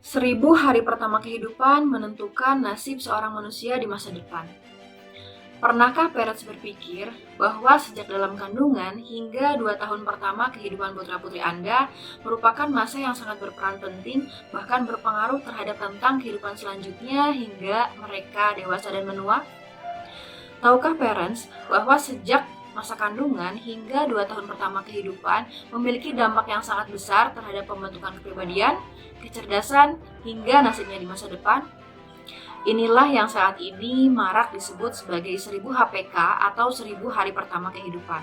1000 hari pertama kehidupan menentukan nasib seorang manusia di masa depan. Pernahkah parents berpikir bahwa sejak dalam kandungan hingga 2 tahun pertama kehidupan putra-putri Anda merupakan masa yang sangat berperan penting, bahkan berpengaruh terhadap tentang kehidupan selanjutnya hingga mereka dewasa dan menua? Tahukah parents bahwa sejak masa kandungan hingga 2 tahun pertama kehidupan memiliki dampak yang sangat besar terhadap pembentukan kepribadian, kecerdasan, hingga nasibnya di masa depan? Inilah yang saat ini marak disebut sebagai 1000 HPK atau 1000 hari pertama kehidupan.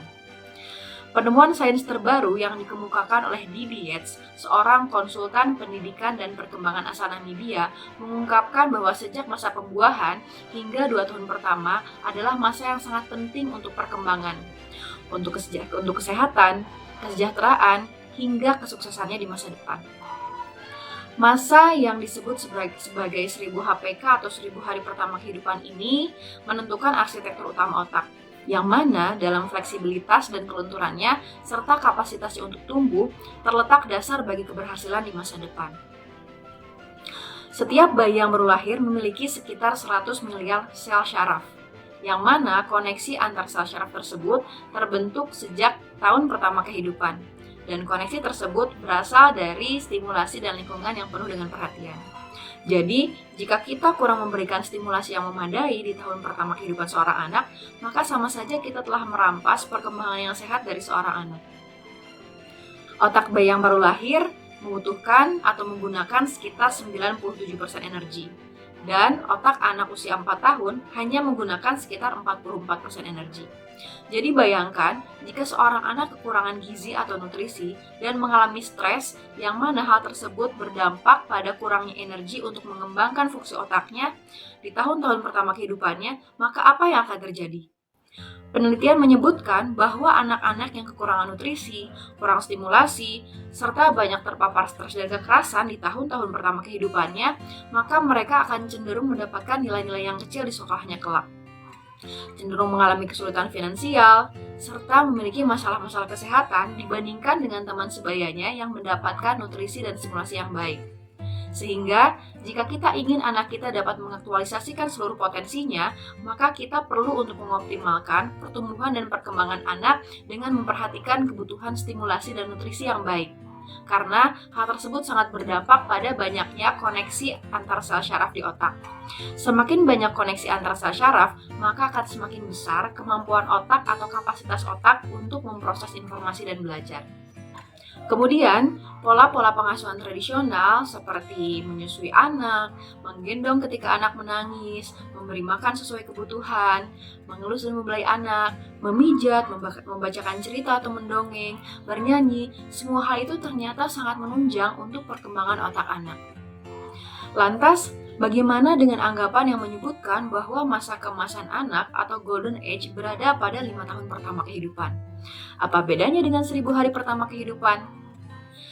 Penemuan sains terbaru yang dikemukakan oleh Didi Yates, seorang konsultan pendidikan dan perkembangan asal Namibia, mengungkapkan bahwa sejak masa pembuahan hingga 2 tahun pertama adalah masa yang sangat penting untuk perkembangan, untuk kesehatan, kesejahteraan, hingga kesuksesannya di masa depan. Masa yang disebut sebagai 1000 HPK atau 1000 hari pertama kehidupan ini menentukan arsitektur utama otak, yang mana dalam fleksibilitas dan kelunturannya serta kapasitasnya untuk tumbuh terletak dasar bagi keberhasilan di masa depan. Setiap bayi yang baru lahir memiliki sekitar 100 miliar sel syaraf, yang mana koneksi antar sel syaraf tersebut terbentuk sejak tahun pertama kehidupan. Dan koneksi tersebut berasal dari stimulasi dan lingkungan yang penuh dengan perhatian. Jadi, jika kita kurang memberikan stimulasi yang memadai di tahun pertama kehidupan seorang anak, maka sama saja kita telah merampas perkembangan yang sehat dari seorang anak. Otak bayi yang baru lahir membutuhkan atau menggunakan sekitar 97% energi. Dan otak anak usia 4 tahun hanya menggunakan sekitar 44% energi. Jadi bayangkan jika seorang anak kekurangan gizi atau nutrisi dan mengalami stres yang mana hal tersebut berdampak pada kurangnya energi untuk mengembangkan fungsi otaknya di tahun-tahun pertama kehidupannya, maka apa yang akan terjadi? Penelitian menyebutkan bahwa anak-anak yang kekurangan nutrisi, kurang stimulasi, serta banyak terpapar stres dan kekerasan di tahun-tahun pertama kehidupannya, maka mereka akan cenderung mendapatkan nilai-nilai yang kecil di sekolahnya kelak. Cenderung mengalami kesulitan finansial, serta memiliki masalah-masalah kesehatan dibandingkan dengan teman sebayanya yang mendapatkan nutrisi dan stimulasi yang baik. Sehingga, jika kita ingin anak kita dapat mengaktualisasikan seluruh potensinya, maka kita perlu untuk mengoptimalkan pertumbuhan dan perkembangan anak dengan memperhatikan kebutuhan stimulasi dan nutrisi yang baik. Karena hal tersebut sangat berdampak pada banyaknya koneksi antar sel syaraf di otak. Semakin banyak koneksi antar sel syaraf, maka akan semakin besar kemampuan otak atau kapasitas otak untuk memproses informasi dan belajar. Kemudian, pola-pola pengasuhan tradisional seperti menyusui anak, menggendong ketika anak menangis, memberi makan sesuai kebutuhan, mengelus dan membelai anak, memijat, membacakan cerita atau mendongeng, bernyanyi, semua hal itu ternyata sangat menunjang untuk perkembangan otak anak. Lantas, bagaimana dengan anggapan yang menyebutkan bahwa masa keemasan anak atau golden age berada pada 5 tahun pertama kehidupan? Apa bedanya dengan 1000 hari pertama kehidupan?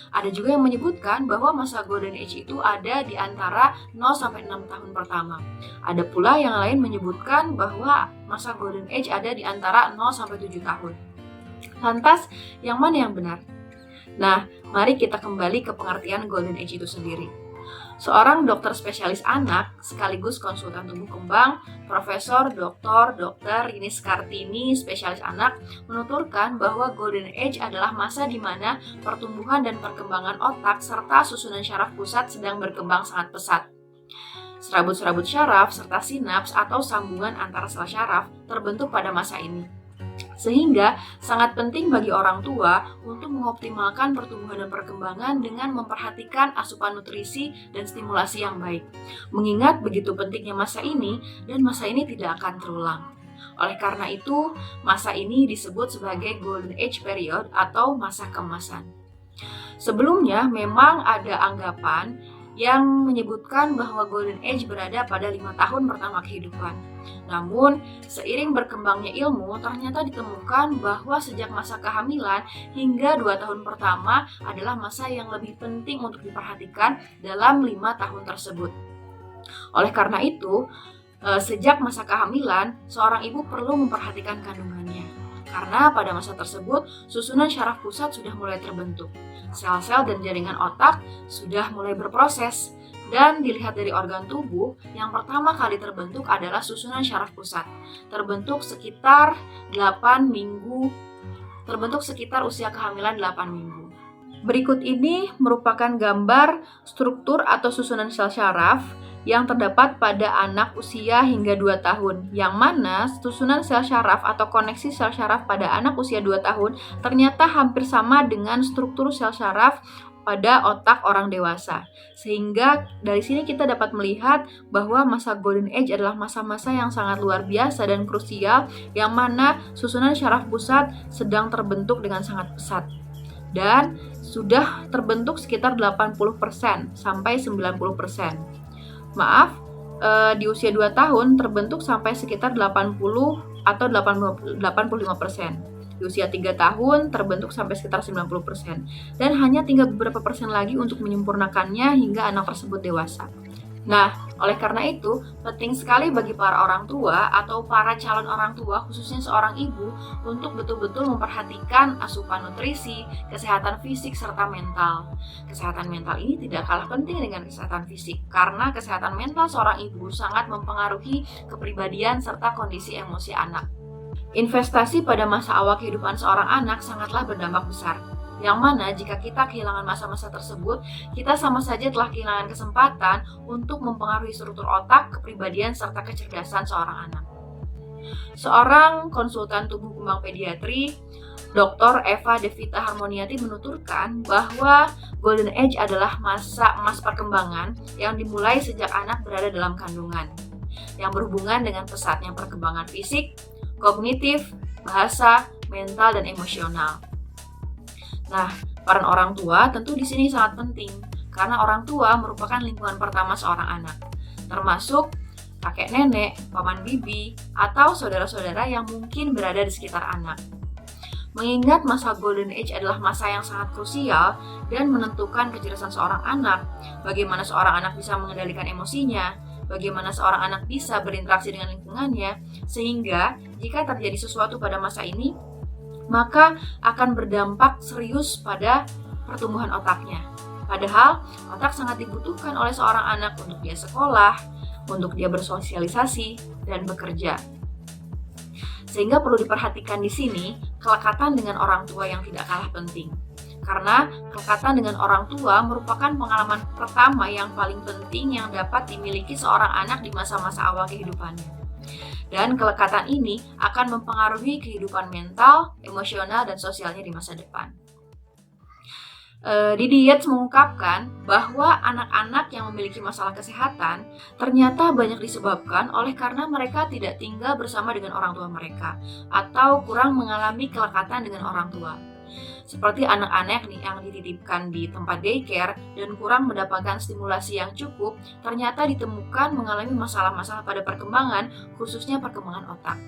Ada juga yang menyebutkan bahwa masa golden age itu ada di antara 0-6 tahun pertama. Ada pula yang lain menyebutkan bahwa masa golden age ada di antara 0-7 tahun. Lantas, yang mana yang benar? Nah, mari kita kembali ke pengertian golden age itu sendiri. Seorang dokter spesialis anak sekaligus konsultan tumbuh kembang, Profesor Dr. Rinis Kartini, spesialis anak, menuturkan bahwa golden age adalah masa di mana pertumbuhan dan perkembangan otak serta susunan syaraf pusat sedang berkembang sangat pesat. Serabut-serabut syaraf serta sinaps atau sambungan antara sel syaraf terbentuk pada masa ini. Sehingga sangat penting bagi orang tua untuk mengoptimalkan pertumbuhan dan perkembangan dengan memperhatikan asupan nutrisi dan stimulasi yang baik. Mengingat begitu pentingnya masa ini dan masa ini tidak akan terulang. Oleh karena itu, masa ini disebut sebagai Golden Age Period atau masa keemasan. Sebelumnya memang ada anggapan yang menyebutkan bahwa Golden Age berada pada 5 tahun pertama kehidupan. Namun, seiring berkembangnya ilmu, ternyata ditemukan bahwa sejak masa kehamilan hingga 2 tahun pertama adalah masa yang lebih penting untuk diperhatikan dalam 5 tahun tersebut. Oleh karena itu, sejak masa kehamilan, seorang ibu perlu memperhatikan kandungannya. Karena pada masa tersebut, susunan syaraf pusat sudah mulai terbentuk. Sel-sel dan jaringan otak sudah mulai berproses. Dan dilihat dari organ tubuh, yang pertama kali terbentuk adalah susunan syaraf pusat. Terbentuk sekitar 8 minggu, terbentuk sekitar usia kehamilan 8 minggu. Berikut ini merupakan gambar struktur atau susunan sel syaraf yang terdapat pada anak usia hingga 2 tahun, yang mana susunan sel syaraf atau koneksi sel syaraf pada anak usia 2 tahun ternyata hampir sama dengan struktur sel syaraf pada otak orang dewasa. Sehingga dari sini kita dapat melihat bahwa masa Golden Age adalah masa-masa yang sangat luar biasa dan krusial, yang mana susunan syaraf pusat sedang terbentuk dengan sangat pesat. Dan sudah terbentuk sekitar 80% sampai 90%. Maaf, di usia 2 tahun terbentuk sampai sekitar 80 atau 85%. Di usia 3 tahun terbentuk sampai sekitar 90%. Dan hanya tinggal beberapa persen lagi untuk menyempurnakannya hingga anak tersebut dewasa. Nah, oleh karena itu, penting sekali bagi para orang tua atau para calon orang tua, khususnya seorang ibu, untuk betul-betul memperhatikan asupan nutrisi, kesehatan fisik, serta mental. Kesehatan mental ini tidak kalah penting dengan kesehatan fisik, karena kesehatan mental seorang ibu sangat mempengaruhi kepribadian serta kondisi emosi anak. Investasi pada masa awal kehidupan seorang anak sangatlah berdampak besar, yang mana jika kita kehilangan masa-masa tersebut, kita sama saja telah kehilangan kesempatan untuk mempengaruhi struktur otak, kepribadian, serta kecerdasan seorang anak. Seorang konsultan tubuh kembang pediatri, Dr. Eva Devita Harmoniati menuturkan bahwa Golden Age adalah masa emas perkembangan yang dimulai sejak anak berada dalam kandungan, yang berhubungan dengan pesatnya perkembangan fisik, kognitif, bahasa, mental, dan emosional. Nah, peran orang tua tentu di sini sangat penting, karena orang tua merupakan lingkungan pertama seorang anak, termasuk kakek nenek, paman bibi, atau saudara-saudara yang mungkin berada di sekitar anak. Mengingat masa Golden Age adalah masa yang sangat krusial dan menentukan kecerdasan seorang anak, bagaimana seorang anak bisa mengendalikan emosinya, bagaimana seorang anak bisa berinteraksi dengan lingkungannya, sehingga jika terjadi sesuatu pada masa ini, maka akan berdampak serius pada pertumbuhan otaknya. Padahal, otak sangat dibutuhkan oleh seorang anak untuk dia sekolah, untuk dia bersosialisasi, dan bekerja. Sehingga perlu diperhatikan di sini, kelekatan dengan orang tua yang tidak kalah penting. Karena kelekatan dengan orang tua merupakan pengalaman pertama yang paling penting yang dapat dimiliki seorang anak di masa-masa awal kehidupannya. Dan kelekatan ini akan mempengaruhi kehidupan mental, emosional, dan sosialnya di masa depan. Didi Yates mengungkapkan bahwa anak-anak yang memiliki masalah kesehatan ternyata banyak disebabkan oleh karena mereka tidak tinggal bersama dengan orang tua mereka atau kurang mengalami kelekatan dengan orang tua. Seperti anak-anak yang dititipkan di tempat daycare dan kurang mendapatkan stimulasi yang cukup, ternyata ditemukan mengalami masalah-masalah pada perkembangan, khususnya perkembangan otak.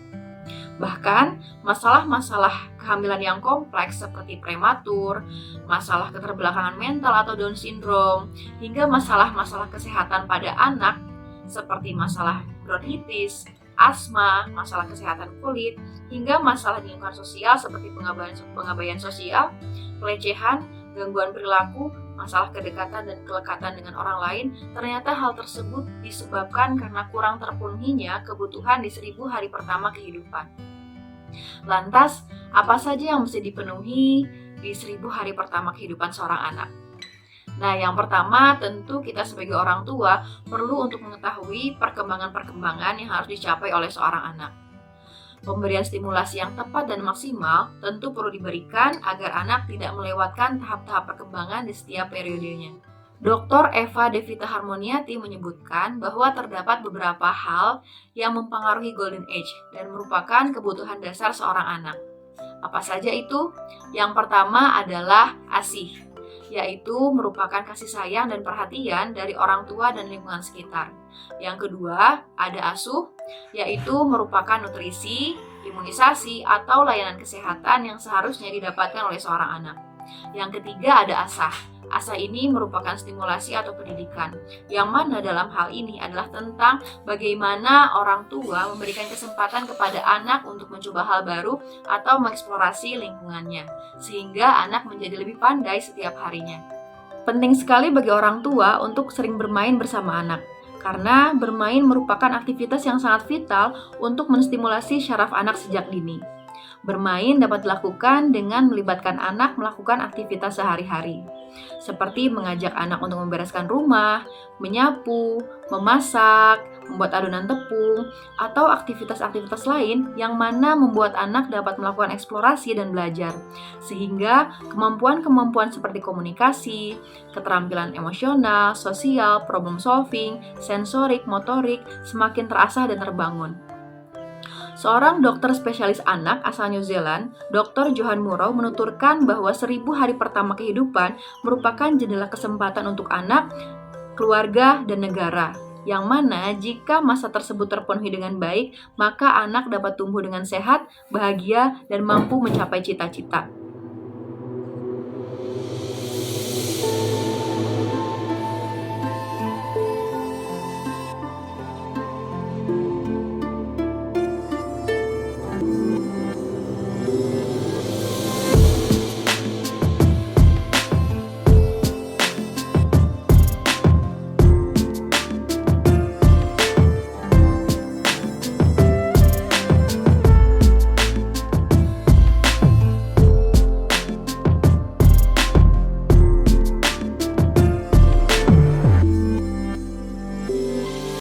Bahkan, masalah-masalah kehamilan yang kompleks seperti prematur, masalah keterbelakangan mental atau Down syndrome, hingga masalah-masalah kesehatan pada anak seperti masalah bronkitis, asma, masalah kesehatan kulit, hingga masalah di lingkungan sosial seperti pengabaian sosial, pelecehan, gangguan perilaku, masalah kedekatan dan kelekatan dengan orang lain, ternyata hal tersebut disebabkan karena kurang terpenuhinya kebutuhan di 1000 hari pertama kehidupan. Lantas, apa saja yang mesti dipenuhi di 1000 hari pertama kehidupan seorang anak? Nah, yang pertama tentu kita sebagai orang tua perlu untuk mengetahui perkembangan-perkembangan yang harus dicapai oleh seorang anak. Pemberian stimulasi yang tepat dan maksimal tentu perlu diberikan agar anak tidak melewatkan tahap-tahap perkembangan di setiap periodenya. Dr. Eva Devita Harmoniati menyebutkan bahwa terdapat beberapa hal yang mempengaruhi Golden Age dan merupakan kebutuhan dasar seorang anak. Apa saja itu? Yang pertama adalah ASIH, yaitu merupakan kasih sayang dan perhatian dari orang tua dan lingkungan sekitar. Yang kedua, ada asuh, yaitu merupakan nutrisi, imunisasi, atau layanan kesehatan yang seharusnya didapatkan oleh seorang anak. Yang ketiga, ada asah. Asah ini merupakan stimulasi atau pendidikan, yang mana dalam hal ini adalah tentang bagaimana orang tua memberikan kesempatan kepada anak untuk mencoba hal baru atau mengeksplorasi lingkungannya, sehingga anak menjadi lebih pandai setiap harinya. Penting sekali bagi orang tua untuk sering bermain bersama anak, karena bermain merupakan aktivitas yang sangat vital untuk menstimulasi syaraf anak sejak dini. Bermain dapat dilakukan dengan melibatkan anak melakukan aktivitas sehari-hari, seperti mengajak anak untuk membereskan rumah, menyapu, memasak, membuat adonan tepung, atau aktivitas-aktivitas lain yang mana membuat anak dapat melakukan eksplorasi dan belajar, sehingga kemampuan-kemampuan seperti komunikasi, keterampilan emosional, sosial, problem solving, sensorik, motorik semakin terasah dan terbangun. Seorang dokter spesialis anak asal New Zealand, Dr. Johan Murrow menuturkan bahwa 1000 hari pertama kehidupan merupakan jendela kesempatan untuk anak, keluarga, dan negara. Yang mana jika masa tersebut terpenuhi dengan baik, maka anak dapat tumbuh dengan sehat, bahagia, dan mampu mencapai cita-cita.